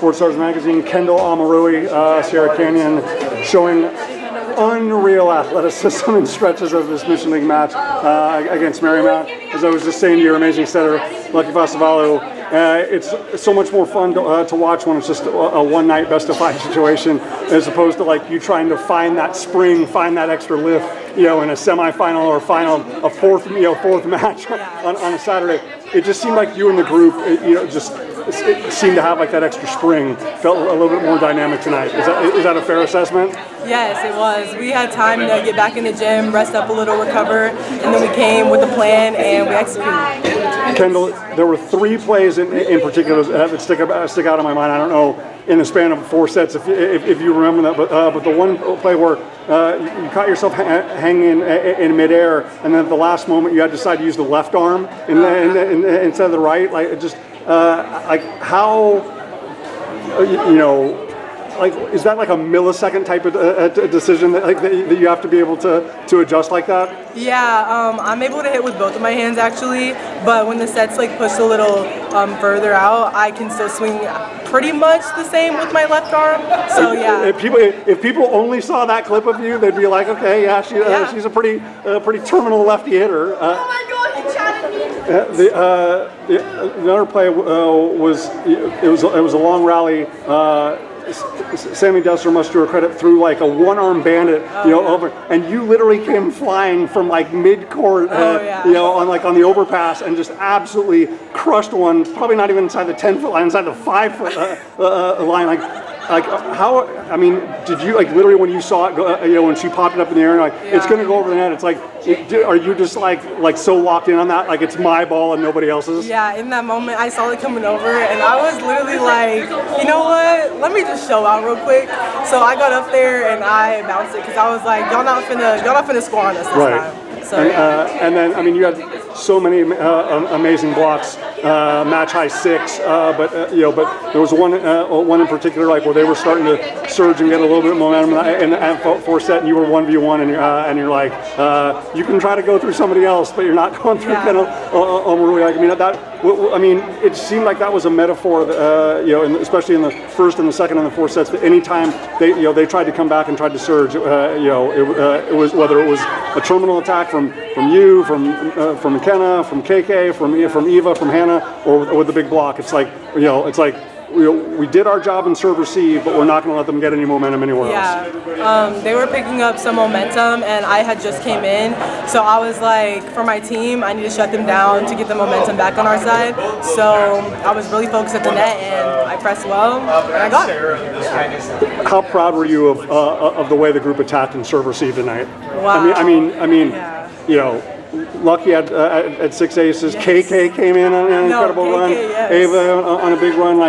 Sports Stars Magazine. Kendall Omoruyi, Sierra Canyon, showing unreal athleticism in stretches of this Mission League match against Marymount. As I was just saying to your amazing setter, Lucky Fasavalu, it's so much more fun to watch when it's just a one-night best-of-5 situation, as opposed to like you trying to find that spring, find that extra lift, in a semifinal or final, a fourth match on a Saturday. It just seemed like you and the group, it seemed to have like that extra spring. Felt a little bit more dynamic tonight. Is that a fair assessment? Yes, it was. We had time to get back in the gym, rest up a little, recover, and then we came with a plan and we executed. Kendall, there were 3 plays in particular that stick out in my mind. I don't know in the span of 4 sets if you remember that, but the one play where you caught yourself hanging in midair, and then at the last moment you had to decide to use the left arm instead of the right. Like it just like how like is that like a millisecond type of decision that you have to be able to adjust like that? Yeah, I'm able to hit with both of my hands actually, but when the set's like pushed a little further out, I can still swing pretty much the same with my left arm. So yeah. If people only saw that clip of you, they'd be like, okay, yeah, she's a pretty terminal lefty hitter. Oh my God, he chatted me. The other play was a long rally. Sammy Dessler must do her credit, threw like a one-arm bandit, over, and you literally came flying from like mid-court, on the overpass, and just absolutely crushed one. Probably not even inside the 10-foot line, inside the 5-foot line. Like how? I mean, did you like literally when you saw it go? When she popped it up in the air, and it's going to go over the net. It's like, are you just like so locked in on that? Like it's my ball and nobody else's? Yeah. In that moment, I saw it coming over, and I was literally like, you know what? Let me just show out real quick. So I got up there and I bounced it because I was like, y'all not finna score on us this time. So, and then, I mean, you had so many amazing blocks, match high 6, but there was one in particular, like where they were starting to surge and get a little bit of momentum and 4 set, and you were 1v1, and you're like, you can try to go through somebody else, but you're not going through Kendall Omoruyi. I mean, it seemed like that was a metaphor, especially in the first and the second and the 4 sets, that anytime they tried to come back and tried to surge, it was whether it was a terminal attack from you, from McKenna, from KK, from Eva, from Hannah, or with the big block. It's like we did our job in serve receive, but we're not going to let them get any momentum anywhere else. They were picking up some momentum, and I had just came in, so I was like, for my team, I need to shut them down to get the momentum back on our side. So I was really focused at the net, and I pressed well, and I got it. How proud were you of the way the group attacked in serve receive tonight? Wow. I mean, Lucky had 6 aces. Yes. KK came in on an incredible run. Yes. Ava on a big run.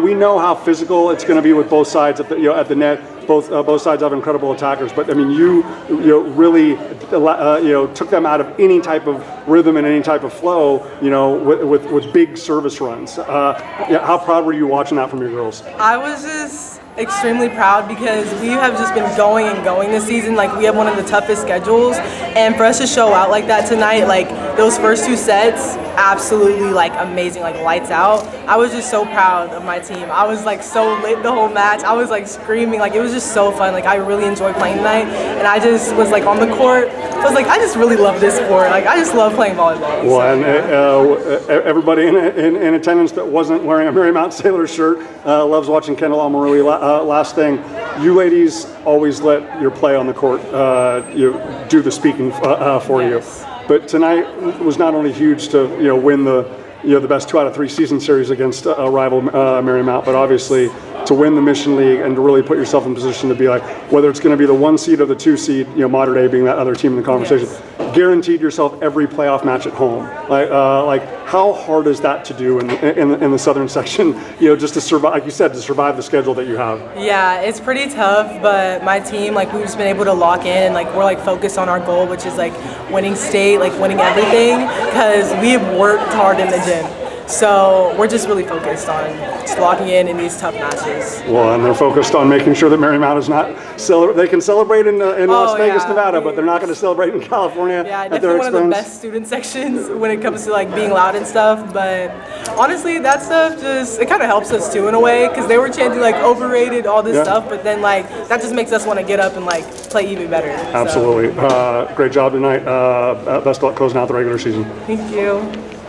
We know how physical it's going to be with both sides at the net. Both sides have incredible attackers, but I mean, you really took them out of any type of rhythm and any type of flow. With big service runs. How proud were you watching that from your girls? I was just extremely proud because we have just been going and going this season. Like, we have one of the toughest schedules, and for us to show out like that tonight, like those first 2 sets, absolutely like amazing, like lights out. I was just so proud of my team. I was like so lit the whole match. I was like screaming. Like, it was just so fun. Like, I really enjoyed playing tonight, and I just was like on the court. So I was like, I just really love this sport. Like, I just love playing volleyball. Well, and everybody in attendance that wasn't wearing a Marymount Sailors shirt loves watching Kendall Omoruyi. Last thing, you ladies always let your play on the court do the speaking for you. But tonight was not only huge to win the best 2 out of 3 season series against a rival Marymount, but obviously to win the Mission League and to really put yourself in position to be like, whether it's going to be the 1 seed or the 2 seed, Mater Dei being that other team in the conversation, guaranteed yourself every playoff match at home. Like how hard is that to do in the southern section? Just to survive, like you said, to survive the schedule that you have. Yeah, it's pretty tough, but my team, like, we've just been able to lock in. Like, we're like focused on our goal, which is like winning state, like winning everything, because we have worked hard in the gym. So we're just really focused on just locking in these tough matches. Well, and they're focused on making sure that Marymount is not they can celebrate in Las Vegas, Nevada, but they're not going to celebrate in California Yeah, at definitely their one of the expense. best student sections when it comes to like being loud and stuff. But honestly, that stuff it kind of helps us too in a way, because they were chanting like overrated, all this stuff, but then like that just makes us want to get up and like play even better. Absolutely. Great job tonight. Best of luck closing out the regular season. Thank you.